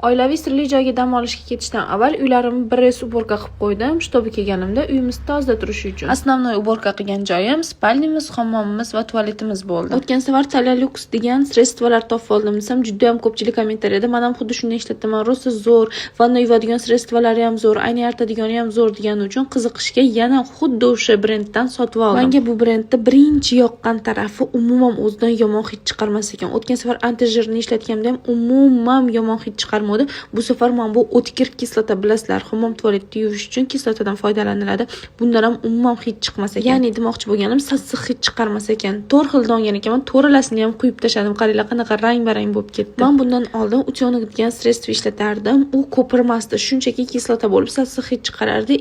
Oilaviy sirli joyga dam olishga ketishdan avval uylarimni bir rez уборка qilib qo'ydim, shtobi kelganimda uyimiz tozada turishi uchun. Основной уборка qilgan joyim spalnimiz, hammomimiz va tualetimiz bo'ldi. O'tgan safar Talalux degan sredstvolar topib oldim desam, juda ham ko'pchilik kommentariyada men ham xuddi shunday ishlatdim. Rosa zo'r, vanna yuvadigan sredstvolari ham zo'r, ayni artadigani ham zo'r degani uchun qiziqishga yana xuddi o'sha brenddan sotib oldim. Menga bu brendda birinchi yoqqan tarafi umuman o'zidan yomon hid chiqarmas ekan. O'tgan safar antijirni ishlatganimda ham umuman yomon hid chiqarmadi. Bu safar men bu o'tkir kislota bilasizlar, hammom tualetni yuvish uchun kislotadan foydalaniladi. Bundan ham umuman hid chiqmas ekan. Ya'ni demoqchi bo'lganim, sassiq hid chiqarmas ekan. 4 xil dongan ekan. To'ralasini ham quyib tashladim. Qaranglar, qanaqa rang-barang bo'lib ketdi. Men bundan oldin utyonik degan sredstvo ishlatardim. U ko'pirmasdi, shunchaki kislota bo'lib sassiq hid chiqarardi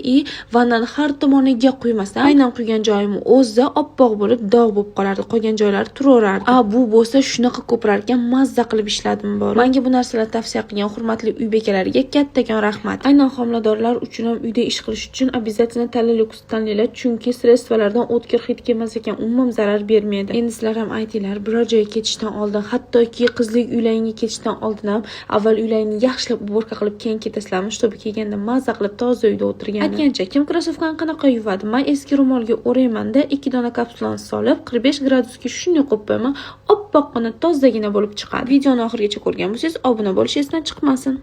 vannani har tomoniga quymasdan, aynan quygan joyim o'zida oppoq bo'lib, dog' bo'lib qolardi. Qolgan joylari turaverardi. Bu bo'lsa shunaqa ko'pirar ekan, mazza qilib ishladim bor. Menga bu narsalar tavsiya qilgan hurmatli uy bekalariga kattakon rahmat. Aynan homiladorlar uchun ham uyda ish qilish uchun обязательно Talalux tanlanglar, chunki sredstvolardan o'tkir hid kelmas ekan, umuman zarar bermaydi. Endi sizlar ham aytinglar, biror joyga ketishdan oldin, hattoki qizlik uylaringga ketishdan oldin ham avval uylaringni yaxshilab уборка qilib keyin ketasizlarmi, shtobi kelganda mazza qilib toza uyda o'tirgan. Aytgancha, kim krossovkani qanaqa yuvadi? Men eski ro'molga o'raymanda 2 dona kapsulani solib 45 gradusga shunday qo'yib qo'yaman, oppoqqina tozagina bo'lib chiqadi. Videoni oxirigacha ko'rgan bo'lsangiz, obuna bo'lish esdan chiqmasin.